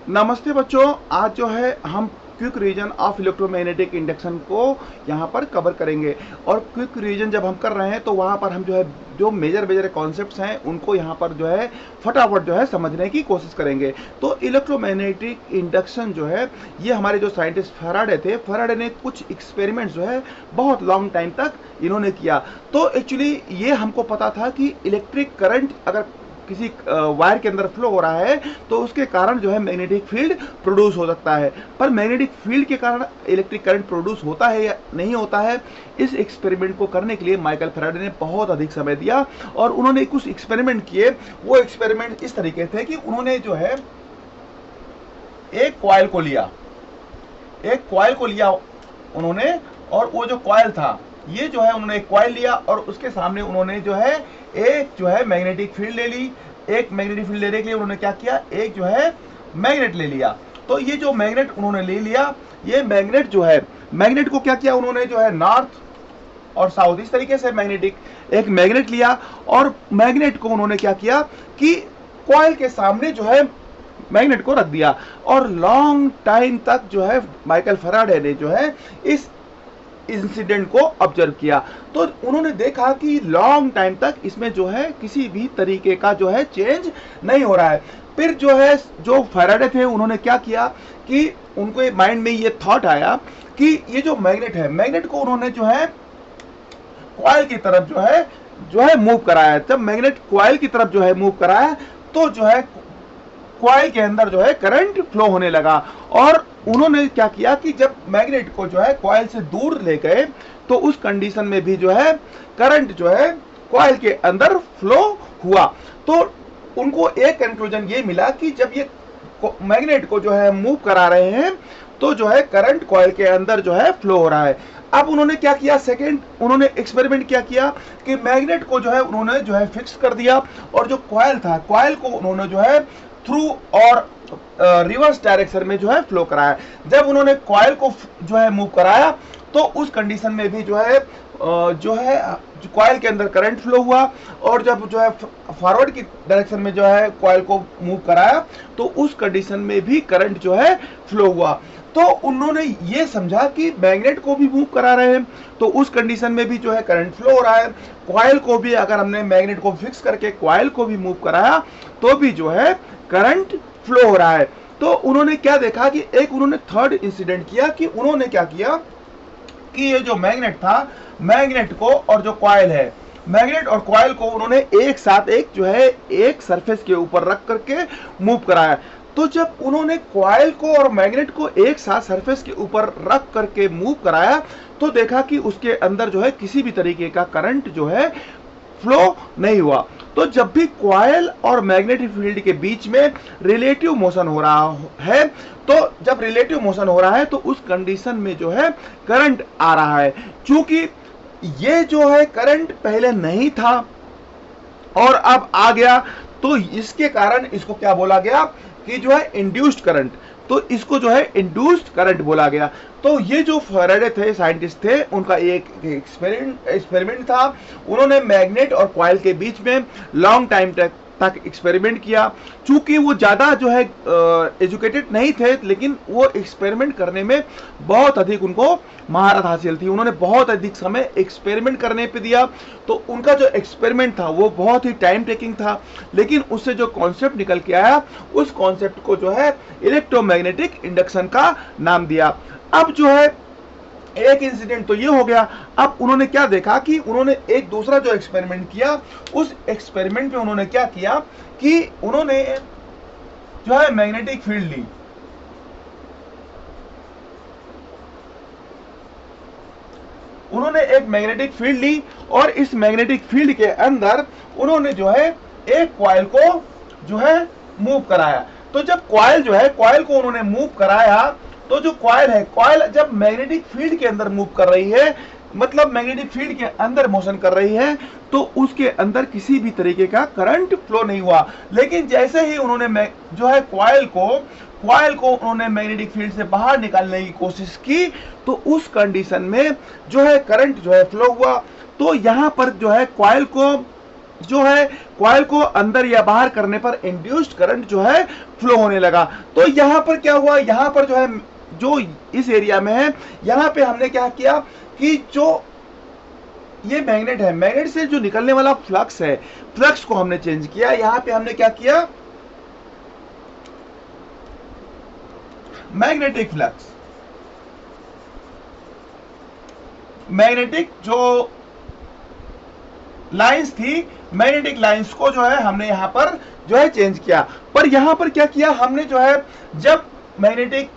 नमस्ते बच्चों, आज जो है हम quick revision of electromagnetic induction को यहाँ पर कवर करेंगे। और क्विक रिवीजन जब हम कर रहे हैं तो वहाँ पर हम जो है जो मेजर कॉन्सेप्ट्स हैं उनको यहाँ पर जो है फटाफट जो है समझने की कोशिश करेंगे। तो इलेक्ट्रोमैग्नेटिक इंडक्शन जो है ये हमारे जो साइंटिस्ट फैराडे थे, फैराडे ने कुछ एक्सपेरिमेंट्स जो है बहुत लॉन्ग टाइम तक इन्होंने किया। तो एक्चुअली ये हमको पता था कि इलेक्ट्रिक करंट अगर किसी वायर के अंदर फ्लो हो रहा है तो उसके कारण जो है मैग्नेटिक फील्ड प्रोड्यूस हो सकता है। पर मैग्नेटिक फील्ड के कारण इलेक्ट्रिक करंट प्रोड्यूस होता है या नहीं होता है, इस एक्सपेरिमेंट को करने के लिए माइकल फैराडे ने बहुत अधिक समय दिया और उन्होंने कुछ एक्सपेरिमेंट किए। वो एक्सपेरिमेंट इस तरीके थे कि उन्होंने जो है एक कॉइल को लिया उन्होंने, और वो जो कॉइल था ये जो है उन्होंने एक कॉइल लिया और उसके सामने उन्होंने जो है एक जो है मैग्नेटिक फील्ड ले ली। एक मैग्नेटिक फील्ड लेने के लिए उन्होंने क्या किया, एक जो है मैग्नेट ले लिया। तो ये जो मैग्नेट उन्होंने ले लिया, ये मैग्नेट जो है, मैग्नेट को क्या किया उन्होंने जो है नॉर्थ और साउथ इस तरीके से एक मैग्नेट लिया और मैग्नेट को उन्होंने क्या किया कि कॉइल के सामने जो है मैग्नेट को रख दिया। और लॉन्ग टाइम तक जो है माइकल फैराडे ने जो है इस इंसिडेंट को ऑब्जर्व किया। तो उन्होंने देखा कि लॉन्ग टाइम तक इसमें जो है किसी भी तरीके का जो है चेंज नहीं हो रहा है। फिर जो है जो फैराडे थे उन्होंने क्या किया कि उनको माइंड में ये थॉट आया कि ये जो मैग्नेट है, मैग्नेट को उन्होंने जो है कॉइल की तरफ जो है मूव कराया। जब मैग्नेट कॉइल की तरफ जो है मूव कराया तो जो है कॉइल के अंदर जो है करंट फ्लो होने लगा। और उन्होंने क्या किया कि जब मैग्नेट को जो है कॉइल से दूर ले गए तो उस कंडीशन में भी जो है करंट जो है कॉइल के अंदर फ्लो हुआ। तो उनको एक कंक्लूजन ये मिला कि जब ये मैग्नेट को जो है मूव करा रहे हैं तो जो है करंट कॉइल के अंदर जो है फ्लो हो रहा है। अब उन्होंने क्या किया, सेकंड उन्होंने एक्सपेरिमेंट क्या किया कि मैग्नेट को जो है उन्होंने जो है फिक्स कर दिया और जो कॉइल था, कॉइल को उन्होंने जो है थ्रू और रिवर्स डायरेक्शन में जो है फ्लो कराया। जब उन्होंने कॉइल को जो है मूव कराया तो उस कंडीशन में भी जो है कॉइल के अंदर करंट फ्लो हुआ। और जब जो है फॉरवर्ड की डायरेक्शन में जो है कॉइल को मूव कराया तो उस कंडीशन में भी करंट जो है फ्लो हुआ। तो उन्होंने ये समझा कि मैग्नेट को भी मूव करा रहे हैं तो उस कंडीशन में भी जो है करंट फ्लो हो रहा है। कॉइल को भी अगर हमने मैग्नेट को फिक्स करके कॉइल को भी मूव कराया तो भी जो है करंट फ्लो हो रहा है। तो उन्होंने क्या देखा कि एक उन्होंने थर्ड इंसिडेंट किया कि उन्होंने क्या किया कि ये जो मैग्नेट था, मैग्नेट को और जो कॉइल है, मैग्नेट और कॉइल को उन्होंने एक साथ एक सरफेस के ऊपर रख करके मूव कराया। तो जब उन्होंने कॉइल को और मैग्नेट को एक साथ सरफेस के ऊपर रख करके मूव कराया तो देखा कि उसके अंदर जो है किसी भी तरीके का करंट जो है फ्लो नहीं हुआ। तो जब भी कॉइल और मैग्नेटिक फील्ड के बीच में रिलेटिव मोशन हो रहा है, तो जब रिलेटिव मोशन हो रहा है तो उस कंडीशन में जो है करंट आ रहा है। क्योंकि ये जो है करंट पहले नहीं था और अब आ गया तो इसके कारण इसको क्या बोला गया कि जो है इंड्यूस्ड करंट, तो इसको जो है इंड्यूस्ड करंट बोला गया। तो ये जो फैराडे थे, साइंटिस्ट थे, उनका एक एक्सपेरिमेंट था। उन्होंने मैग्नेट और कॉइल के बीच में लॉन्ग टाइम तक एक्सपेरिमेंट किया। चूंकि वो ज़्यादा जो है एजुकेटेड नहीं थे, लेकिन वो एक्सपेरिमेंट करने में बहुत अधिक उनको महारत हासिल थी। उन्होंने बहुत अधिक समय एक्सपेरिमेंट करने पे दिया। तो उनका जो एक्सपेरिमेंट था वो बहुत ही टाइम टेकिंग था, लेकिन उससे जो कॉन्सेप्ट निकल के आया उस कॉन्सेप्ट को जो है इलेक्ट्रोमैग्नेटिक इंडक्शन का नाम दिया। अब जो है एक इंसिडेंट तो ये हो गया। अब उन्होंने क्या देखा कि उन्होंने एक दूसरा जो एक्सपेरिमेंट किया, उस एक्सपेरिमेंट में उन्होंने क्या किया कि उन्होंने जो है मैग्नेटिक फील्ड ली। उन्होंने एक मैग्नेटिक फील्ड ली और इस मैग्नेटिक फील्ड के अंदर उन्होंने जो है एक कॉइल को जो है मूव कराया। तो जब कॉइल को उन्होंने मूव कराया तो जो कॉइल है, कॉइल जब मैग्नेटिक फील्ड के अंदर मूव कर रही है, मतलब मैग्नेटिक फील्ड के अंदर मोशन कर रही है, तो उसके अंदर किसी भी तरीके का करंट फ्लो नहीं हुआ। लेकिन जैसे ही उन्होंने जो है कॉइल को उन्होंने मैग्नेटिक फील्ड से बाहर निकालने की कोशिश की तो उस कंडीशन में जो है करंट जो है फ्लो हुआ। तो यहाँ पर जो है कॉइल को जो है कॉइल को अंदर या बाहर करने पर इंड्यूस्ड करंट जो है फ्लो होने लगा। तो यहां पर क्या हुआ, यहां पर जो है जो इस एरिया में है, यहां पे हमने क्या किया कि जो ये मैग्नेट है, मैग्नेट से जो निकलने वाला फ्लक्स है, फ्लक्स को हमने चेंज किया। यहां पे हमने क्या किया, मैग्नेटिक फ्लक्स, मैग्नेटिक जो लाइंस थी, मैग्नेटिक लाइंस को जो है हमने यहां पर जो है चेंज किया। पर यहां पर क्या किया हमने जो है, जब मैग्नेटिक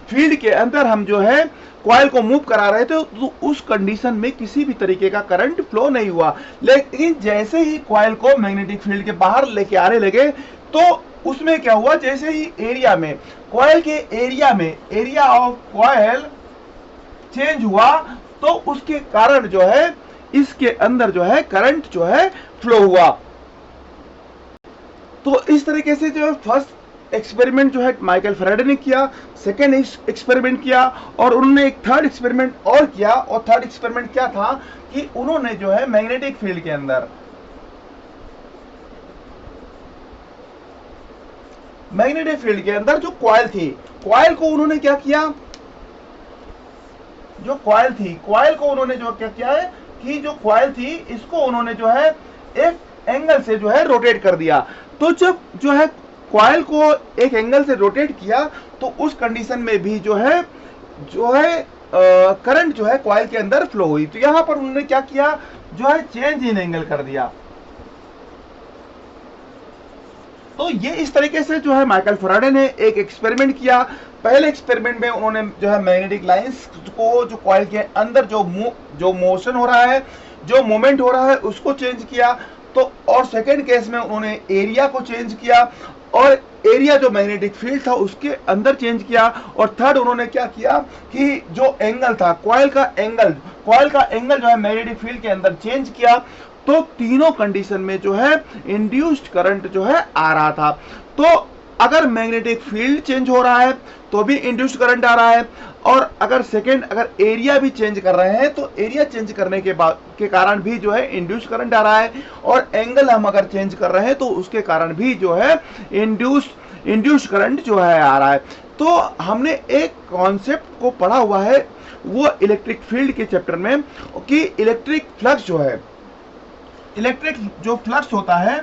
फील्ड के अंदर हम जो है कॉइल को मूव करा रहे थे तो उस कंडीशन में किसी भी तरीके का करंट फ्लो नहीं हुआ। लेकिन जैसे ही कॉइल को मैग्नेटिक फील्ड के बाहर लेके आने लगे तो उसमें क्या हुआ, जैसे ही एरिया में, कॉइल के एरिया में, एरिया ऑफ कॉइल चेंज हुआ तो उसके कारण जो है इसके अंदर जो है करंट जो है फ्लो हुआ। तो इस तरीके से जो है फर्स्ट एक्सपेरिमेंट जो है माइकल फैराडे ने किया, सेकेंड एक्सपेरिमेंट किया और उन्होंने एक थर्ड एक्सपेरिमेंट और किया। और थर्ड एक्सपेरिमेंट क्या था कि उन्होंने जो है मैग्नेटिक फील्ड के अंदर, मैग्नेटिक फील्ड के अंदर जो कॉइल थी, कॉइल को उन्होंने क्या किया, जो कॉइल थी, कॉइल को उन्होंने जो क्या किया है कि जो कॉइल थी इसको उन्होंने जो है एक एंगल से जो है रोटेट कर दिया। तो जब जो है कॉइल को एक एंगल से रोटेट किया तो उस कंडीशन में भी जो है करंट जो है कॉइल के अंदर फ्लो हुई। तो यहां पर उन्होंने क्या किया, जो है चेंज इन एंगल कर दिया। तो ये इस तरीके से जो है माइकल फैराडे ने एक एक्सपेरिमेंट किया। पहले एक्सपेरिमेंट में उन्होंने जो है मैग्नेटिक लाइंस को, जो कॉइल के अंदर जो मोशन हो रहा है, जो मूवमेंट हो रहा है उसको चेंज किया। तो और सेकंड केस में उन्होंने एरिया को चेंज किया और एरिया जो मैग्नेटिक फील्ड था उसके अंदर चेंज किया। और थर्ड उन्होंने क्या किया कि जो एंगल था, कॉइल का एंगल जो है मैग्नेटिक फील्ड के अंदर चेंज किया। तो तीनों कंडीशन में जो है इंड्यूस्ड करंट जो है आ रहा था। तो अगर मैग्नेटिक फील्ड चेंज हो रहा है तो भी इंड्यूस्ड करंट आ रहा है, और अगर एरिया भी चेंज कर रहे हैं तो एरिया चेंज करने के कारण भी जो है इंड्यूस्ड करंट आ रहा है, और एंगल हम अगर चेंज कर रहे हैं तो उसके कारण भी जो है इंड्यूस्ड करंट जो है आ रहा है। तो हमने एक कॉन्सेप्ट को पढ़ा हुआ है वो इलेक्ट्रिक फील्ड के चैप्टर में कि इलेक्ट्रिक फ्लक्स जो है, इलेक्ट्रिक जो फ्लक्स होता है,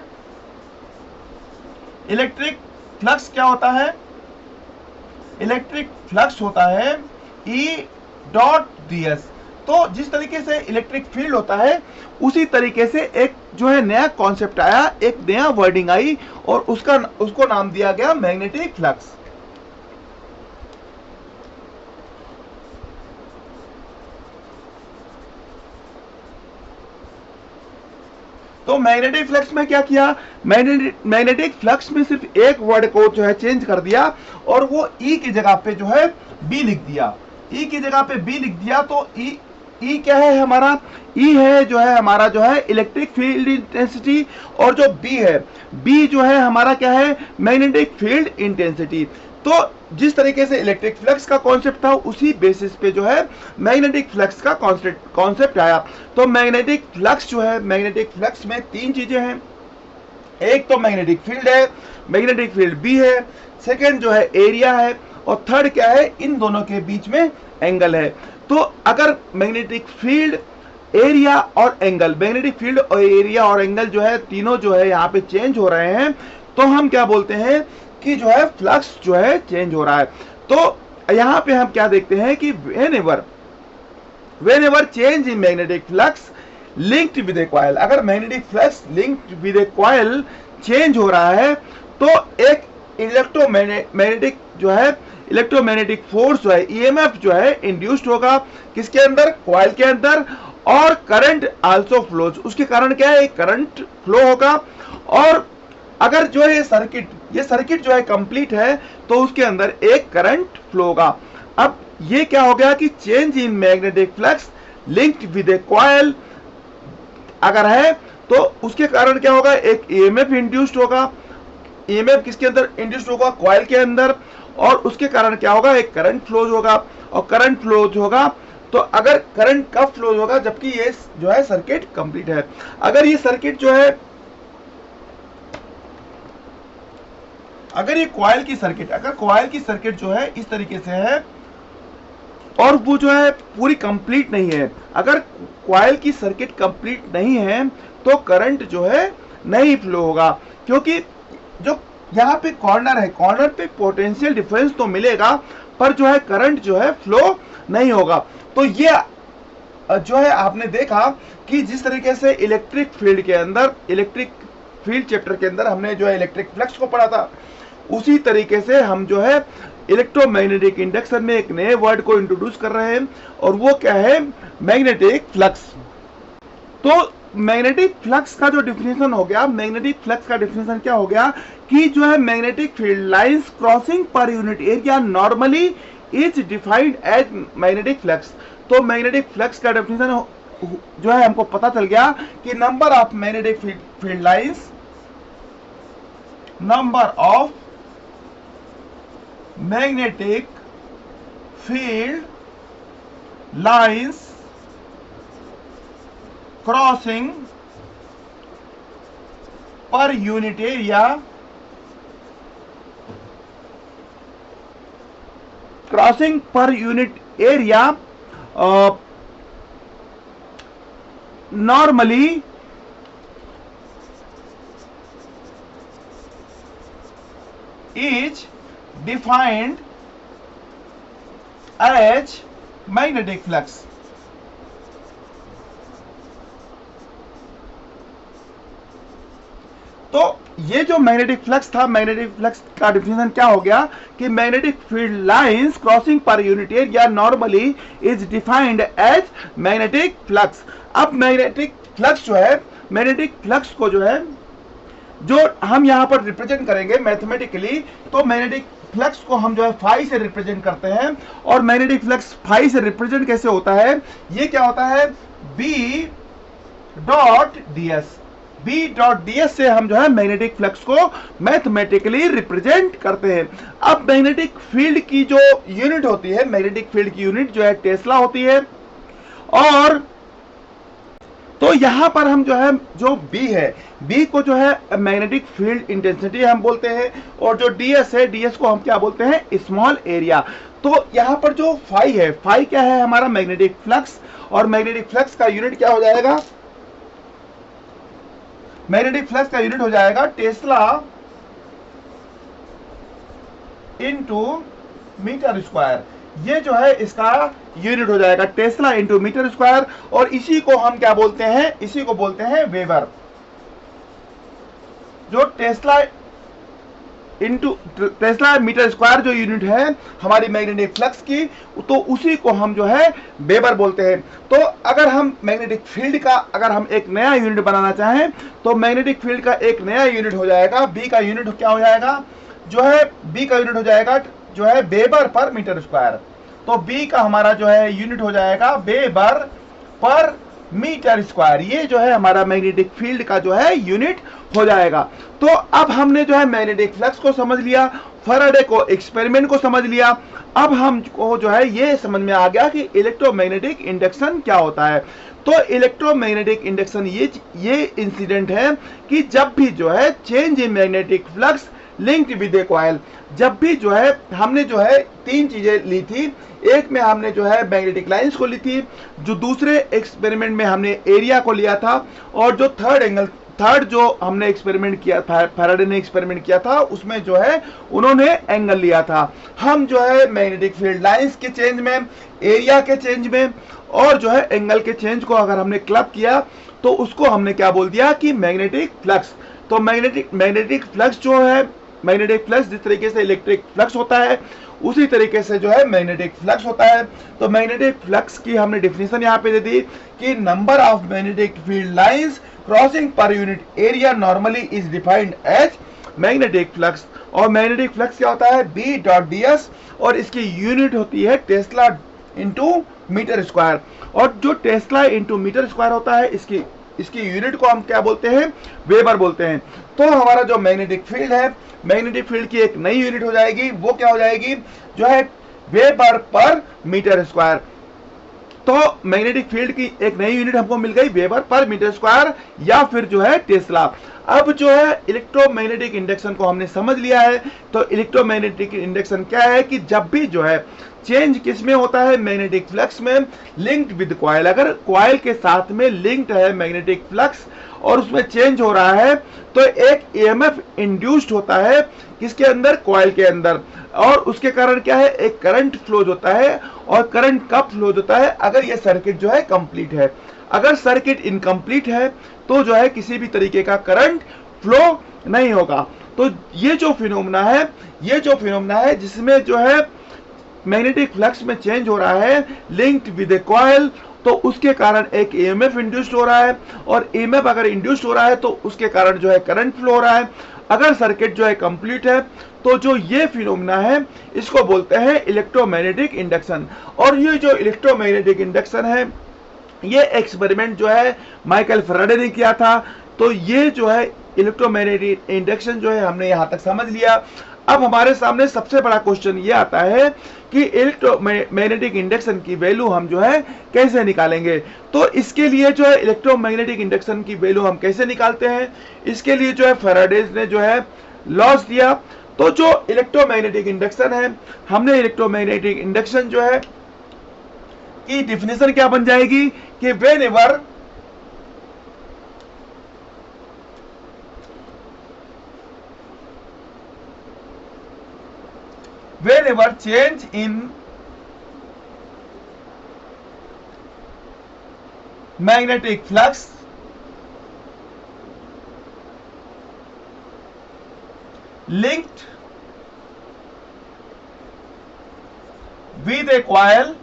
इलेक्ट्रिक फ्लक्स क्या होता है, इलेक्ट्रिक फ्लक्स होता है E डॉट ds। तो जिस तरीके से इलेक्ट्रिक फील्ड होता है उसी तरीके से एक जो है नया कॉन्सेप्ट आया, एक नया वर्डिंग आई और उसको नाम दिया गया मैग्नेटिक फ्लक्स। तो मैग्नेटिक फ्लक्स में क्या किया, मैग्नेटिक फ्लक्स में सिर्फ एक वर्ड को जो है चेंज कर दिया और वो E की जगह पे जो है B लिख दिया। E की जगह पे B लिख दिया। तो E क्या है हमारा, E है जो है हमारा जो है इलेक्ट्रिक फील्ड इंटेंसिटी, और जो B है, B जो है हमारा क्या है, मैग्नेटिक फील्ड इंटेंसिटी। तो जिस तरीके से इलेक्ट्रिक फ्लक्स का कॉन्सेप्ट था उसी बेसिस पे जो है मैग्नेटिक फ्लक्स का कॉन्सेप्ट आया। तो मैग्नेटिक फ्लक्स जो है, मैग्नेटिक फ्लक्स में तीन चीजें हैं। एक तो मैग्नेटिक फील्ड है, मैग्नेटिक फील्ड B है, सेकेंड जो है एरिया है, और थर्ड क्या है, इन दोनों के बीच में एंगल है। तो अगर मैग्नेटिक फील्ड, एरिया और एंगल, मैग्नेटिक फील्ड और एरिया और एंगल जो है तीनों जो है यहाँ पे चेंज हो रहे हैं तो हम क्या बोलते हैं कि जो है फ्लक्स जो है चेंज हो रहा है। तो यहाँ पे हम क्या देखते हैं कि whenever change in magnetic flux linked with a coil, अगर magnetic flux linked with a coil change हो रहा है तो एक इलेक्ट्रोमैग्नेटिक जो है, इलेक्ट्रोमैग्नेटिक फोर्स जो है, EMF जो है इंड्यूस्ड होगा किसके अंदर, कॉइल के अंदर, और करंट आल्सो फ्लोज। उसके कारण क्या है, करंट फ्लो होगा। और अगर जो है ये सर्किट जो है कंप्लीट है तो उसके अंदर एक करंट फ्लो होगा। अब ये क्या हो गया कि change in magnetic flux linked with a coil अगर है तो उसके कारण क्या होगा, एक EMF इंड्यूस्ड होगा। EMF किसके अंदर इंड्यूस्ड होगा, कॉइल के अंदर, और उसके कारण क्या होगा, एक करंट फ्लोज होगा। और करंट फ्लोज होगा तो अगर करंट कब फ्लोज होगा, जबकि ये जो है सर्किट कंप्लीट है। अगर ये सर्किट जो है अगर ये कॉइल की सर्किट, अगर कॉइल की सर्किट जो है इस तरीके से है और वो जो है पूरी कंप्लीट नहीं है, अगर कॉइल की सर्किट कंप्लीट नहीं है तो करंट जो है नहीं फ्लो होगा, क्योंकि जो यहाँ पे कॉर्नर है, कॉर्नर पे पोटेंशियल डिफरेंस तो मिलेगा पर जो है करंट जो है फ्लो नहीं होगा। तो ये जो है आपने देखा कि जिस तरीके से इलेक्ट्रिक फील्ड के अंदर, इलेक्ट्रिक फील्ड चैप्टर के अंदर हमने जो है इलेक्ट्रिक फ्लक्स को पढ़ा था, उसी तरीके से हम जो है इलेक्ट्रोमैग्नेटिक इंडक्शन में एक नए वर्ड को इंट्रोड्यूस कर रहे हैं और वो क्या है, मैग्नेटिक फ्लक्स। तो मैग्नेटिक फ्लक्स का जो डिफिनेशन हो गया, मैग्नेटिक फ्लक्स का डिफिनेशन क्या हो गया कि जो है magnetic field lines crossing per unit area normally is defined as magnetic flux. तो मैग्नेटिक फ्लक्स का डेफिनेशन जो है हमको पता चल गया कि number of magnetic field lines, number of magnetic field lines crossing per unit area, crossing per unit area normally is defined as magnetic flux। तो ये जो मैग्नेटिक फ्लक्स था, मैग्नेटिक फ्लक्स का डिफिनेशन क्या हो गया कि magnetic field lines crossing per unit area normally is defined as magnetic flux. अब मैग्नेटिक फ्लक्स जो है, मैग्नेटिक फ्लक्स को जो है जो हम यहाँ पर रिप्रेजेंट करेंगे मैथमेटिकली, तो मैग्नेटिक फ्लक्स को हम जो है फाई से रिप्रेजेंट करते हैं। और मैग्नेटिक फ्लक्स फाई से रिप्रेजेंट कैसे होता है, ये क्या होता है, B dot D S. B dot D S से हम जो है मैग्नेटिक फ्लक्स को मैथमेटिकली रिप्रेजेंट करते हैं। अब मैग्नेटिक फील्ड की जो यूनिट होती है, मैग्नेटिक फील्ड की यूनिट जो है टेस्ला होती है। और तो यहां पर हम जो है, जो बी है, बी को जो है मैग्नेटिक फील्ड इंटेंसिटी हम बोलते हैं, और जो डीएस है, डीएस को हम क्या बोलते हैं, स्मॉल एरिया। तो यहां पर जो फाई है, फाई क्या है, हमारा मैग्नेटिक फ्लक्स, और मैग्नेटिक फ्लक्स का यूनिट क्या हो जाएगा, मैग्नेटिक फ्लक्स का यूनिट हो जाएगा टेस्ला इनटू मीटर स्क्वायर। ये जो है इसका यूनिट हो जाएगा टेस्ला इनटू मीटर स्क्वायर, और इसी को हम क्या बोलते हैं, इसी को बोलते हैं वेबर। जो tesla into tesla metre square जो यूनिट है हमारी मैग्नेटिक फ्लक्स की, तो उसी को हम जो है वेबर बोलते हैं। तो अगर हम मैग्नेटिक फील्ड का, अगर हम एक नया यूनिट बनाना चाहें तो मैग्नेटिक फील्ड का एक नया यूनिट हो जाएगा, बी का यूनिट क्या हो जाएगा, जो है बी का यूनिट हो जाएगा जो है वेबर पर मीटर स्क्वायर। तो बी का हमारा जो है यूनिट हो जाएगा वेबर पर मीटर स्क्वायर। ये जो है हमारा मैग्नेटिक फील्ड का जो है यूनिट हो जाएगा। तो अब हमने जो है मैग्नेटिक फ्लक्स को समझ लिया, फैराडे को एक्सपेरिमेंट को समझ लिया। अब हमको जो है ये समझ में आ गया कि इलेक्ट्रोमैग्नेटिक इंडक्शन क्या होता है। तो इलेक्ट्रोमैग्नेटिक इंडक्शन ये इंसिडेंट है कि जब भी जो है change in magnetic flux linked with a coil, जब भी जो है हमने जो है तीन चीजें ली थी, एक में हमने जो है मैग्नेटिक लाइंस को ली थी, जो दूसरे एक्सपेरिमेंट में हमने एरिया को लिया था, और जो थर्ड जो हमने एक्सपेरिमेंट किया था, फैराडे ने एक्सपेरिमेंट किया था, उसमें जो है उन्होंने एंगल लिया था। हम जो है मैग्नेटिक फील्ड लाइंस के चेंज में, एरिया के चेंज में और जो है एंगल के चेंज को अगर हमने क्लब किया तो उसको हमने क्या बोल दिया कि मैग्नेटिक फ्लक्स। तो मैग्नेटिक फ्लक्स जो है, मैग्नेटिक फ्लक्स जिस तरीके से इलेक्ट्रिक फ्लक्स होता है उसी तरीके से जो है मैग्नेटिक फ्लक्स होता है। तो मैग्नेटिक फ्लक्स की हमने डेफिनेशन यहाँ पे दे दी कि number of magnetic field lines crossing per unit area normally is defined as magnetic flux. और मैग्नेटिक फ्लक्स क्या होता है, बी डॉट डी एस, और इसकी यूनिट होती है टेस्ला इंटू मीटर स्क्वायर। और जो टेस्ला इंटू मीटर स्क्वायर होता है, इसकी यूनिट को हम क्या बोलते हैं, वेबर बोलते हैं। तो हमारा जो मैग्नेटिक फील्ड है, मैग्नेटिक फील्ड की एक नई यूनिट हो जाएगी, वो क्या हो जाएगी, जो है वेबर पर मीटर स्क्वायर। तो मैग्नेटिक फील्ड की एक नई यूनिट हमको मिल गई वेबर पर मीटर स्क्वायर, या फिर जो है टेस्ला। अब जो है इलेक्ट्रोमैग्नेटिक इंडक्शन को हमने समझ लिया है। तो इलेक्ट्रोमैग्नेटिक इंडक्शन क्या है कि जब भी जो है चेंज किस में होता है, मैग्नेटिक फ्लक्स में लिंक्ड विद कॉइल। अगर कॉइल के साथ में लिंक्ड है मैग्नेटिक फ्लक्स और उसमें चेंज हो रहा है तो एक ईएमएफ इंड्यूस्ड होता है किसके अंदर, कॉइल के अंदर, और उसके कारण क्या है, एक करंट फ्लो होता है। और करंट कब फ्लो होता है, अगर ये सर्किट जो है कंप्लीट है। अगर सर्किट इनकम्प्लीट है तो जो है किसी भी तरीके का करंट फ्लो नहीं होगा। तो ये जो फिनोमेना है जिसमें जो है मैग्नेटिक फ्लक्स में चेंज हो रहा है लिंक्ड विद ए कॉइल, तो उसके कारण एक ईएमएफ इंड्यूस्ड हो रहा है। और ईएमएफ अगर इंड्यूस्ड हो रहा है तो उसके कारण जो है करंट फ्लो हो रहा है। अगर सर्किट जो है कंप्लीट है तो जो ये फिनोमेना है इसको बोलते हैं इलेक्ट्रोमैग्नेटिक इंडक्शन। और ये जो इलेक्ट्रोमैग्नेटिक इंडक्शन है ये एक्सपेरिमेंट जो है माइकल फैराडे ने किया था। तो ये जो है इलेक्ट्रोमैग्नेटिक इंडक्शन जो है हमने यहां तक समझ लिया। अब हमारे सामने सबसे बड़ा क्वेश्चन ये आता है कि इलेक्ट्रोमैग्नेटिक इंडक्शन की वैल्यू हम जो है कैसे निकालेंगे। तो इसके लिए जो है इलेक्ट्रोमैग्नेटिक इंडक्शन की वैल्यू हम कैसे निकालते हैं, इसके लिए जो है फैराडे ने जो है लॉज दिया। तो जो इलेक्ट्रोमैग्नेटिक इंडक्शन है, हमने इलेक्ट्रोमैग्नेटिक इंडक्शन जो है की डिफिनेशन क्या बन जाएगी कि whenever change in magnetic flux linked with a coil,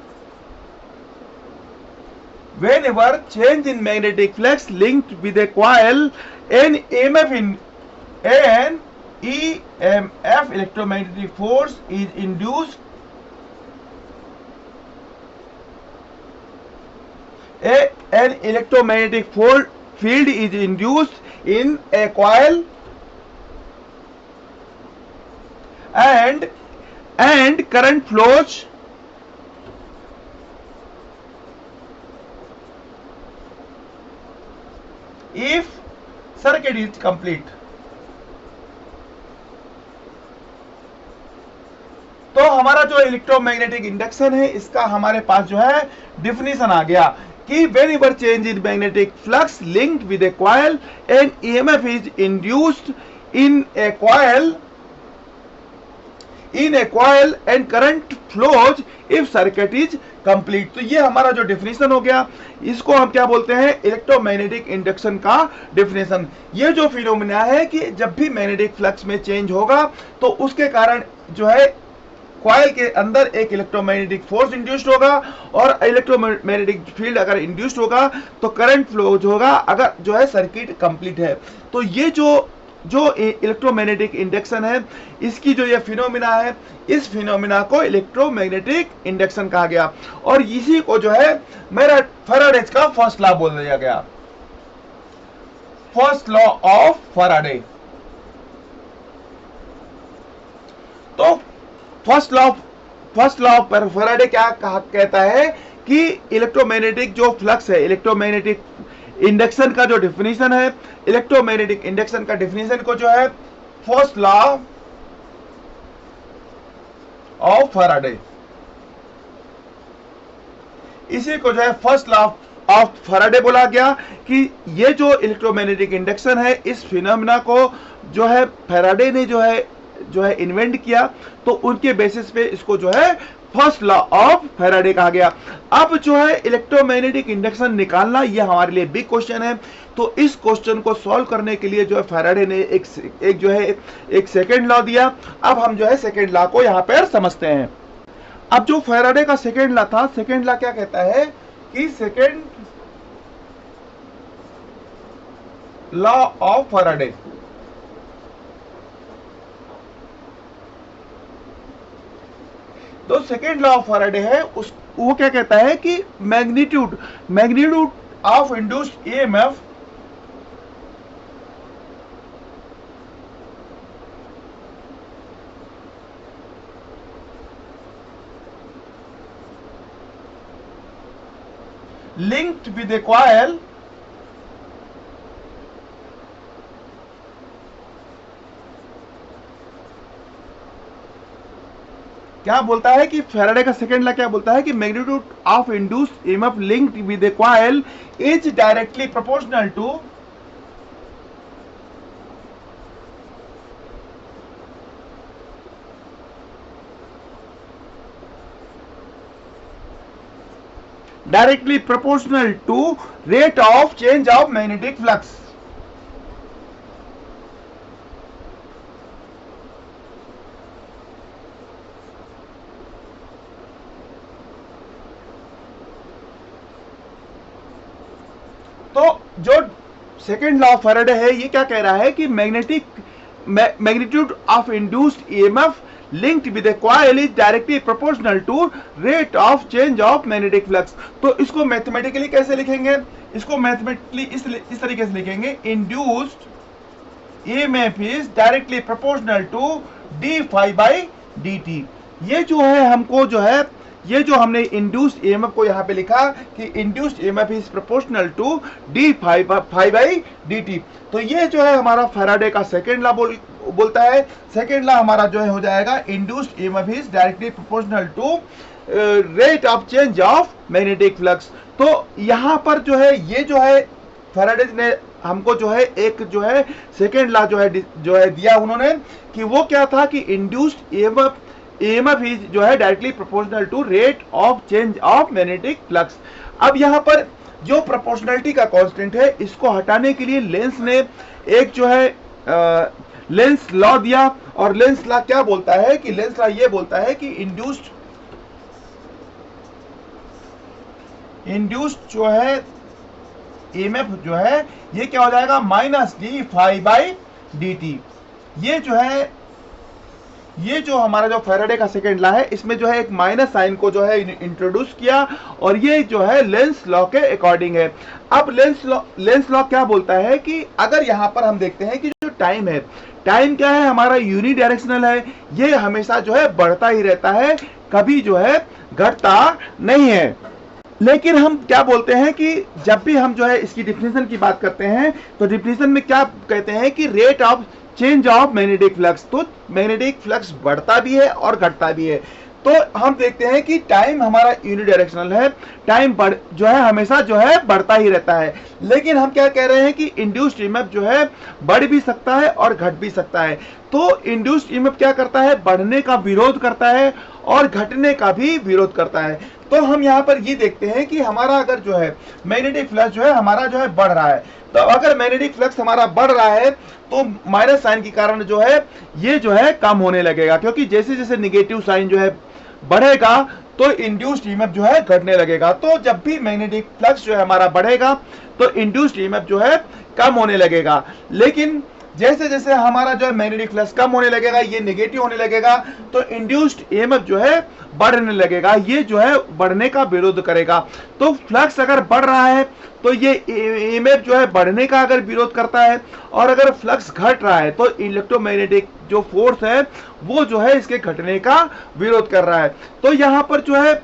whenever change in magnetic flux linked with a coil, an EMF electromagnetic force is induced. An electromagnetic field is induced in a coil and current flows if circuit is complete. तो हमारा जो electromagnetic induction है इसका हमारे पास जो है definition आ गया कि whenever change in magnetic flux linked with a coil, an EMF is induced in a coil and current flows if circuit is complete. तो ये हमारा जो डिफिनीशन हो गया, इसको हम क्या बोलते हैं, इलेक्ट्रोमैग्नेटिक इंडक्शन का डिफिनीशन। ये जो फिनोमेना है कि जब भी मैग्नेटिक फ्लक्स में चेंज होगा तो उसके कारण जो है कॉइल के अंदर एक इलेक्ट्रोमैग्नेटिक फोर्स इंड्यूस्ड होगा और इलेक्ट्रोमैग्नेटिक फील्ड अगर इंड्यूस्ड होगा तो करंट फ्लो होगा अगर जो है सर्किट कंप्लीट है। तो ये जो इलेक्ट्रोमैग्नेटिक इंडक्शन है इसकी जो ये फिनोमिना है, इस फिनोमिना को इलेक्ट्रोमैग्नेटिक इंडक्शन कहा गया। और इसी को जो है मेरा फैराडे का फर्स्ट लॉ बोल दिया गया, फर्स्ट लॉ ऑफ फैराडे। तो फर्स्ट लॉ पर फैराडे क्या कहता है कि इलेक्ट्रोमैग्नेटिक जो फ्लक्स है, इलेक्ट्रोमैग्नेटिक इंडक्शन का जो डिफिनीशन है, इलेक्ट्रोमैग्नेटिक इंडक्शन का डिफिनीशन को जो है फर्स्ट लॉ ऑफ फैराडे, इसी को जो है फर्स्ट लॉ ऑफ फैराडे बोला गया कि ये जो इलेक्ट्रोमैग्नेटिक इंडक्शन है इस फिनोमेना को जो है फैराडे ने जो है इन्वेंट किया। तो उनके बेसिस पे इसको जो है फर्स्ट लॉ ऑफ फैराडे कहा गया। अब जो है इलेक्ट्रोमैग्नेटिक इंडक्शन निकालना ये हमारे लिए बिग क्वेश्चन है। तो इस क्वेश्चन को सॉल्व करने के लिए जो है फैराडे ने एक सेकेंड लॉ दिया। अब हम जो है सेकेंड लॉ को यहाँ पर समझते हैं। अब जो फैराडे का सेकेंड लॉ था, सेकेंड लॉ क्या कहता है कि सेकेंड लॉ ऑफ फैराडे, तो सेकेंड लॉ ऑफ फैराडे है वो क्या कहता है कि magnitude of induced EMF linked with a coil क्या बोलता है कि फैराडे का सेकंड लॉ क्या बोलता है कि magnitude of induced EMF linked with a coil is directly proportional to rate of change of magnetic flux. तो जो सेकेंड लॉ ऑफ फैराडे है ये क्या कह रहा है कि magnitude of induced EMF linked with a coil is directly proportional to rate of change of magnetic flux. तो इसको मैथमेटिकली कैसे लिखेंगे? इसको मैथमेटिकली इस तरीके से लिखेंगे, induced EMF is directly proportional to d phi by dt. ये जो है हमको जो है ये जो हमने इंड्यूस्ड ईएमएफ को यहाँ पे लिखा कि induced EMF is proportional to D phi by dt. तो ये जो है हमारा फैराडे का सेकेंड लॉ बोलता है. सेकेंड लॉ हमारा जो है हो जाएगा induced EMF is directly proportional to rate of change of magnetic flux. तो यहाँ पर जो है ये जो है फैराडे ने हमको जो है एक जो है सेकेंड लॉ जो है दिया उन्होंने कि वो क्या था कि इंड्यूस्ड ईएमएफ इज जो है directly proportional to rate of change of magnetic flux. अब यहाँ पर जो प्रोपोर्शनलिटी का कांस्टेंट है इसको हटाने के लिए लेंस ने एक जो है लेंस लॉ दिया. और लेंस लॉ क्या बोलता है कि लेंस लॉ ये बोलता है कि इंड्यूस्ड जो है ईएमएफ जो है ये क्या हो जाएगा minus D phi by dt. ये जो हमारा जो फैराडे का सेकेंड लॉ है इसमें जो है एक माइनस साइन को जो है इंट्रोड्यूस किया और ये जो है लेंस लॉ के अकॉर्डिंग है. अब लेंस लॉ क्या बोलता है कि अगर यहाँ पर हम देखते हैं कि जो टाइम है, टाइम क्या है हमारा यूनि डायरेक्शनल है, ये हमेशा जो है बढ़ता ही रहता है, कभी जो है घटता नहीं है. लेकिन हम क्या बोलते हैं कि जब भी हम जो है इसकी डिफिनेशन की बात करते हैं तो डिफिनेशन में क्या कहते हैं कि rate of change of magnetic flux. तो मैग्नेटिक फ्लक्स बढ़ता भी है और घटता भी है. तो हम देखते हैं कि टाइम हमारा यूनिडायरेक्शनल है, टाइम जो है हमेशा जो है बढ़ता ही रहता है. लेकिन हम क्या कह रहे हैं कि इंड्यूस्ड ईएमएफ जो है बढ़ भी सकता है और घट भी सकता है. तो इंड्यूस्ड ईएमएफ क्या करता है, बढ़ने का विरोध करता है और घटने का भी विरोध करता है. तो हम यहाँ पर ये देखते हैं कि हमारा अगर जो है मैग्नेटिक फ्लक्स जो है हमारा जो है बढ़ रहा है, तो अगर मैग्नेटिक फ्लक्स हमारा बढ़ रहा है तो माइनस साइन के कारण जो है ये जो है कम होने लगेगा, क्योंकि जैसे जैसे निगेटिव साइन जो है बढ़ेगा तो इंड्यूस्ड ईएमएफ जो है घटने लगेगा. तो जब भी मैग्नेटिक फ्लक्स जो है हमारा बढ़ेगा तो इंड्यूस्ड ईएमएफ जो है कम होने लगेगा. लेकिन जैसे जैसे हमारा जो है मैग्नेटिक फ्लक्स कम होने लगेगा, ये नेगेटिव होने लगेगा, तो इंड्यूस्ड ईएमएफ जो है बढ़ने लगेगा, ये जो है बढ़ने का विरोध करेगा. तो फ्लक्स अगर बढ़ रहा है तो ये ईएमएफ जो है बढ़ने का अगर विरोध करता है, और अगर फ्लक्स घट रहा है तो इलेक्ट्रोमैग्नेटिक जो फोर्स है वो जो है इसके घटने का विरोध कर रहा है. तो यहाँ पर जो है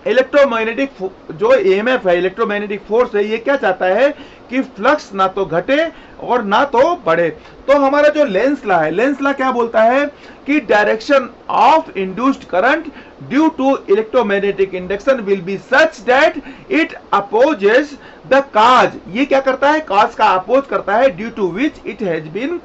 इलेक्ट्रोमैग्नेटिक जो ईएमएफ है, इलेक्ट्रोमैग्नेटिक फोर्स है, ये क्या चाहता है कि फ्लक्स ना तो घटे और ना तो बढ़े. तो हमारा जो लेंस लॉ है, लेंस लॉ क्या बोलता है कि direction of induced current due to electromagnetic induction will be such that it opposes the cause. ये क्या करता है, काज का अपोज करता है, due to which it has been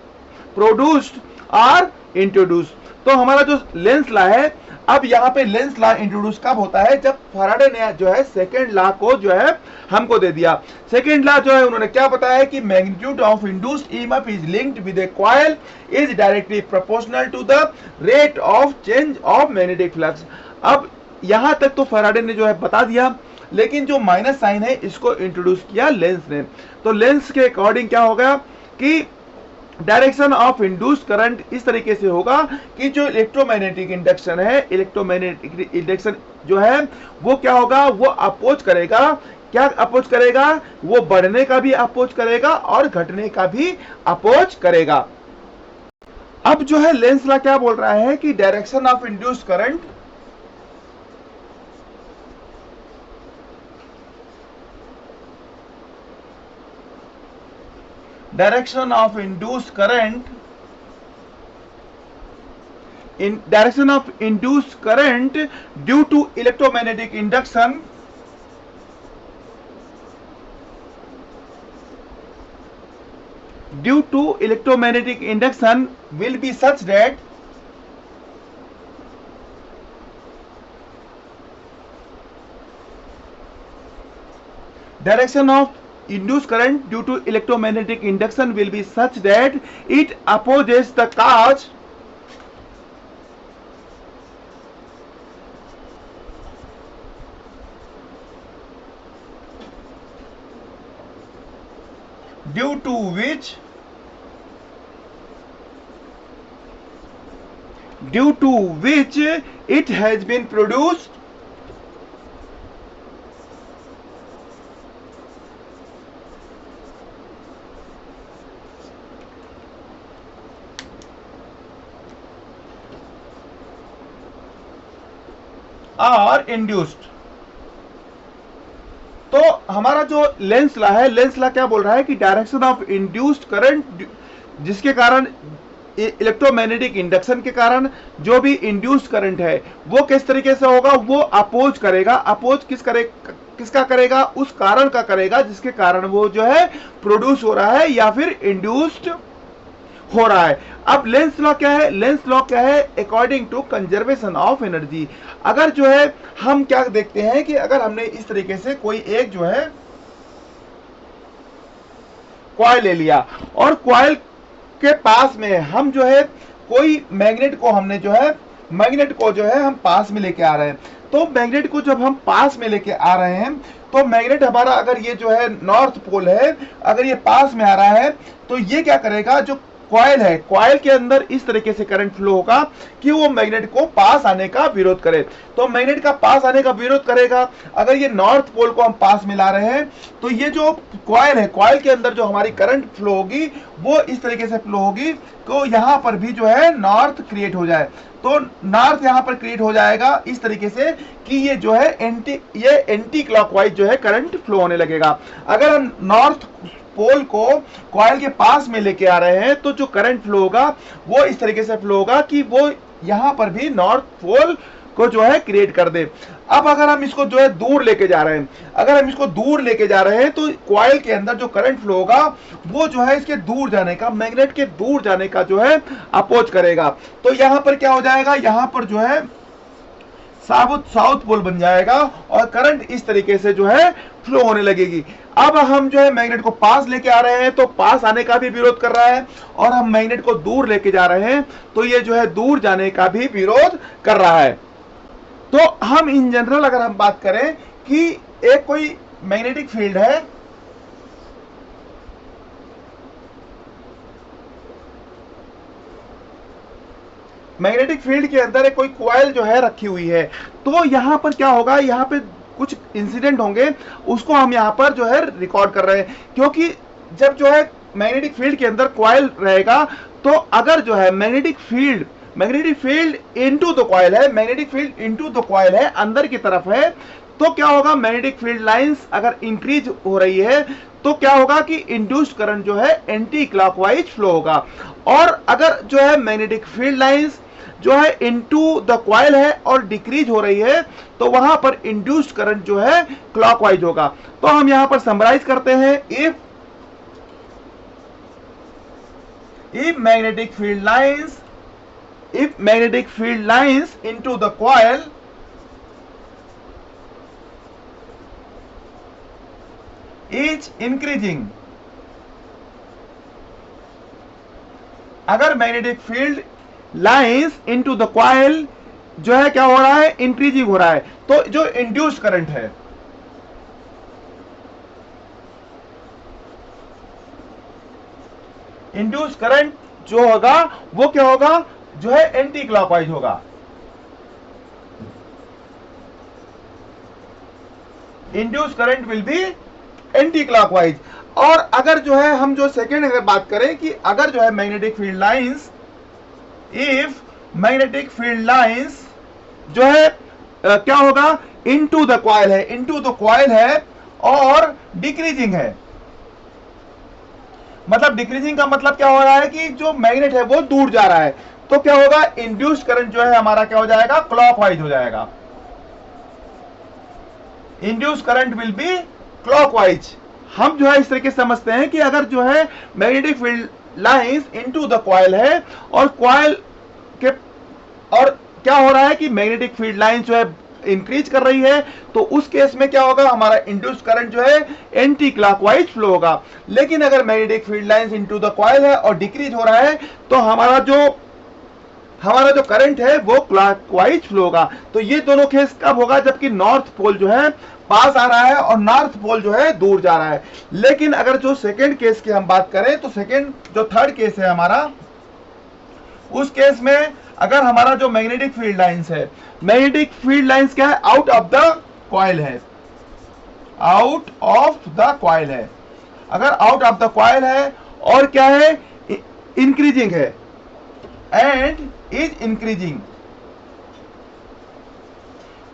produced और इंट्रोड्यूस्ड. तो हमारा जो लेंस लॉ है, अब यहाँ पे लेंस लॉ इंट्रोड्यूस कब होता है, जब फैराडे ने जो है सेकेंड लॉ को जो है हमको दे दिया. सेकेंड लॉ जो है उन्होंने क्या बताया कि magnitude of induced EMF is linked with a coil is directly proportional to the rate of change of magnetic flux. अब यहाँ तक तो फैराडे ने जो है बता दिया, लेकिन जो माइनस साइन है इसको इंट्रोड्यूस किया लेंस ने. तो लेंस के अकॉर्डिंग क्या होगा कि डायरेक्शन ऑफ इंड्यूस्ड करंट इस तरीके से होगा कि जो इलेक्ट्रोमैग्नेटिक इंडक्शन है, इलेक्ट्रोमैग्नेटिक इंडक्शन जो है वो क्या होगा, वो अपोज करेगा. क्या अपोज करेगा, वो बढ़ने का भी अपोज करेगा और घटने का भी अपोज करेगा. अब जो है लेंस लॉ क्या बोल रहा है कि direction of induced current in direction of induced current due to electromagnetic induction will be such that direction of induced current due to electromagnetic induction will be such that it opposes the charge due to which it has been produced or induced। तो हमारा जो Lenz law है, Lenz law क्या बोल रहा है कि direction of induced current, जिसके कारण इलेक्ट्रोमैग्नेटिक इंडक्शन के कारण जो भी इंड्यूस्ड करंट है वो किस तरीके से होगा, वो अपोज करेगा। अपोज किसका करेगा? उस कारण का करेगा जिसके कारण वो जो है प्रोड्यूस हो रहा है या फिर इंड्यूस्ड हो रहा है। अब लेंस लॉ क्या है? लेंस लॉ क्या है? According to conservation of energy. अगर जो है हम क्या देखते हैं कि अगर हमने इस तरीके से कोई एक जो है कॉइल ले लिया और कॉइल के पास में हम जो है कोई मैग्नेट को जो है हम पास में लेके आ रहे हैं। तो मैग्नेट को जब हम पास में लेके आ रहे हैं तो मैग्नेट हमारा, अगर ये जो है नॉर्थ पोल है, अगर ये पास में आ रहा है तो ये क्या करेगा, जो कॉइल है, कॉइल के अंदर इस तरीके से करंट फ्लो होगा कि वो मैग्नेट को पास आने का विरोध करे। तो मैग्नेट का पास आने का विरोध करेगा। अगर ये नॉर्थ पोल को हम पास मिला रहे हैं तो ये जो कॉइल है, कॉइल के अंदर जो हमारी करंट फ्लो होगी वो इस तरीके से फ्लो होगी तो यहां पर भी जो है नॉर्थ क्रिएट हो जाए। तो नॉर्थ यहां पर क्रिएट हो जाएगा इस तरीके से कि ये जो है एंटी क्लॉकवाइज जो है करंट फ्लो होने लगेगा। अगर हम नॉर्थ पोल को कॉइल के पास में लेके आ रहे हैं तो जो करंट फ्लो होगा वो इस तरीके से फ्लो होगा कि वो यहां पर भी नॉर्थ पोल को जो है क्रिएट कर दे। अब अगर हम इसको जो है दूर लेके जा रहे हैं, तो कॉइल के अंदर जो करंट फ्लो होगा वो जो है इसके दूर जाने का, मैग्नेट के दूर जाने का जो है अपोज करेगा। तो यहां पर क्या हो जाएगा, यहां पर जो है साउथ पोल बन जाएगा और करंट इस तरीके से जो है फ्लो होने लगेगी। अब हम जो है मैग्नेट को पास लेके आ रहे हैं तो पास आने का भी विरोध कर रहा है, और हम मैग्नेट को दूर लेके जा रहे हैं तो ये जो है दूर जाने का भी विरोध कर रहा है। तो हम इन जनरल अगर हम बात करें कि एक कोई मैग्नेटिक फील्ड है, मैग्नेटिक फील्ड के अंदर एक कोई कॉइल जो है रखी हुई है, तो यहां पर क्या होगा, यहां पे कुछ इंसिडेंट होंगे, उसको हम यहां पर जो है रिकॉर्ड कर रहे हैं। क्योंकि जब जो है मैग्नेटिक फील्ड के अंदर कॉइल रहेगा तो अगर जो है magnetic field into the coil है, magnetic field into the coil है, अंदर की तरफ है, तो क्या होगा, मैग्नेटिक फील्ड लाइंस अगर इंक्रीज हो रही है तो क्या होगा कि इंड्यूस्ड करंट जो है एंटी क्लॉकवाइज फ्लो होगा। और अगर जो है मैग्नेटिक फील्ड लाइंस जो है इनटू द कॉइल है और डिक्रीज हो रही है तो वहां पर इंड्यूस्ड करंट जो है क्लॉकवाइज होगा। तो हम यहां पर समराइज करते हैं, if magnetic field lines into the coil is increasing, अगर magnetic field lines into the coil जो है क्या हो रहा है, इंक्रीजिंग हो रहा है, तो जो इंड्यूस्ड करंट है, इंड्यूस्ड करंट जो होगा वो क्या होगा, जो है एंटी क्लॉकवाइज होगा। Induced current will be anti clockwise. और अगर जो है हम जो सेकेंड अगर बात करें कि अगर जो है magnetic field lines, if magnetic field lines जो है क्या होगा, इनटू द कॉइल है और डिक्रीजिंग है, मतलब डिक्रीजिंग का मतलब क्या हो रहा है कि जो मैग्नेट है वो दूर जा रहा है। तो क्या होगा, इंड्यूस्ड करंट जो है हमारा क्या हो जाएगा, क्लॉकवाइज हो जाएगा। Induced current will be clockwise. हम जो है इस तरीके से समझते हैं कि अगर जो है magnetic field lines into the coil है और कॉइल के, और क्या हो रहा है कि मैग्नेटिक फील्ड लाइन जो है इंक्रीज कर रही है, तो उस केस में क्या होगा, हमारा इंड्यूस्ड करंट जो है एंटी क्लॉकवाइज फ्लो होगा। लेकिन अगर magnetic field lines into the coil है और डिक्रीज हो रहा है, तो हमारा जो करंट है वो क्लॉकवाइज फ्लो होगा। तो ये दोनों केस कब होगा, जबकि नॉर्थ पोल जो है पास आ रहा है और नॉर्थ पोल जो है दूर जा रहा है। लेकिन अगर जो सेकेंड केस की हम बात करें, तो जो थर्ड केस है हमारा, उस केस में अगर हमारा जो मैग्नेटिक फील्ड लाइंस है, मैग्नेटिक फील्ड लाइंस क्या है, आउट ऑफ द कॉइल है, आउट ऑफ द कॉइल है। अगर आउट ऑफ द कॉइल है और क्या है, इंक्रीजिंग है, एंड इज इंक्रीजिंग,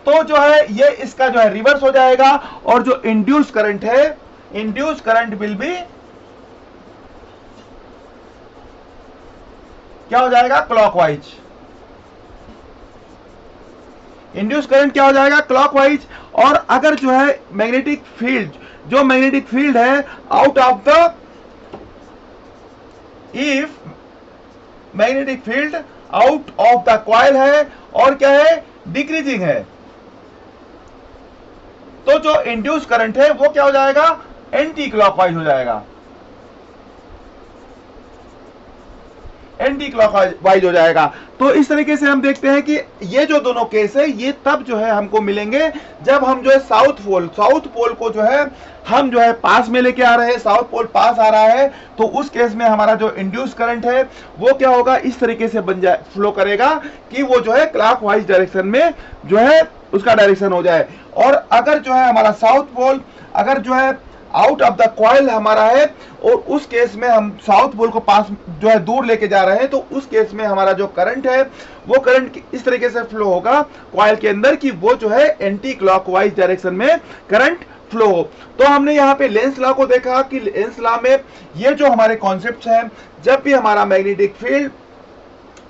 तो जो है ये इसका जो है रिवर्स हो जाएगा, और जो इंड्यूस्ड करंट है, इंड्यूस्ड करंट विल बी क्या हो जाएगा, क्लॉकवाइज। इंड्यूस्ड करंट क्या हो जाएगा, क्लॉकवाइज। और अगर जो है मैग्नेटिक फील्ड है out of the, if magnetic field out of the coil है और क्या है, डिक्रीजिंग है, तो जो इंड्यूस्ड करंट है वो क्या हो जाएगा, एंटी क्लॉकवाइज हो जाएगा, एंटी क्लॉकवाइज हो जाएगा। तो इस तरीके से हम देखते हैं कि ये जो दोनों केस है ये तब जो है हमको मिलेंगे जब हम जो है साउथ पोल को जो है हम जो है पास में लेके आ रहे हैं, साउथ पोल पास आ रहा है, तो उस केस में हमारा जो इंड्यूस करंट है वो क्या होगा, इस तरीके से फ्लो करेगा कि वो जो है क्लॉकवाइज डायरेक्शन में जो है उसका डायरेक्शन हो जाए। और अगर जो है हमारा साउथ पोल अगर जो है आउट ऑफ द कॉइल हमारा है और उस केस में हम साउथ पोल को पास जो है दूर लेके जा रहे हैं, तो उस केस में हमारा जो करंट है वो करंट इस तरीके से फ्लो होगा कॉइल के अंदर कि वो जो है एंटी क्लॉकवाइज डायरेक्शन में करंट फ्लो हो। तो हमने यहाँ पे लेंस लॉ को देखा कि लेंस लॉ में ये जो हमारे कॉन्सेप्ट्स हैं, जब भी हमारा मैग्नेटिक फील्ड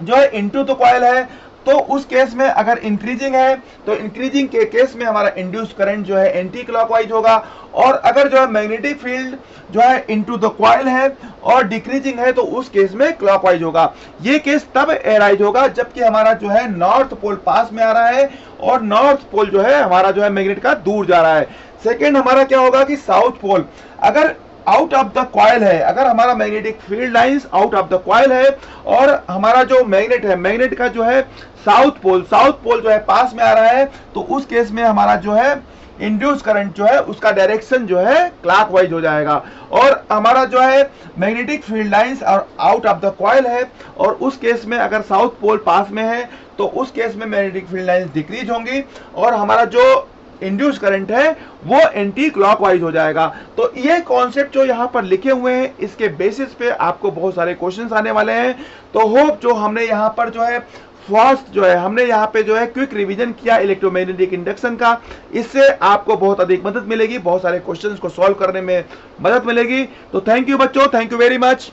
जो है इनटू द कॉइल है, तो उस केस में अगर इंक्रीजिंग है तो इंक्रीजिंग के केस में हमारा इंड्यूस्ड करंट जो है एंटी क्लॉकवाइज होगा, और अगर जो है मैग्नेटिक फील्ड जो है इनटू द कॉइल है और डिक्रीजिंग है तो उस केस में क्लॉकवाइज होगा। ये केस तब एराइज होगा जबकि हमारा जो है नॉर्थ पोल पास में आ रहा है और नॉर्थ पोल जो है हमारा जो है मैग्नेट का दूर जा रहा है। सेकेंड हमारा क्या होगा कि साउथ पोल अगर आउट ऑफ द कॉइल है, अगर हमारा magnetic field lines out of the coil है और हमारा जो मैग्नेट है, मैग्नेट का जो है साउथ पोल जो है पास में आ रहा है, तो उस केस में हमारा जो है इंड्यूस करंट जो है उसका डायरेक्शन जो है क्लॉकवाइज हो जाएगा। और हमारा जो है मैग्नेटिक फील्ड लाइंस और आउट ऑफ द कॉइल है और उस केस में अगर साउथ पोल पास में है तो उस केस में मैग्नेटिक फील्ड लाइंस डिक्रीज होंगी और हमारा जो इंड्यूस करंट है वो एंटी क्लॉकवाइज हो जाएगा। तो ये कॉन्सेप्ट जो यहाँ पर लिखे हुए हैं इसके बेसिस पे आपको बहुत सारे क्वेश्चंस आने वाले हैं। तो होप जो हमने यहाँ पर जो है फर्स्ट जो है हमने यहाँ पे जो है क्विक रिवीजन किया इलेक्ट्रोमैग्नेटिक इंडक्शन का, इससे आपको बहुत अधिक मदद मिलेगी, बहुत सारे क्वेश्चंस को सॉल्व करने में मदद मिलेगी। तो थैंक यू बच्चों, थैंक यू वेरी मच।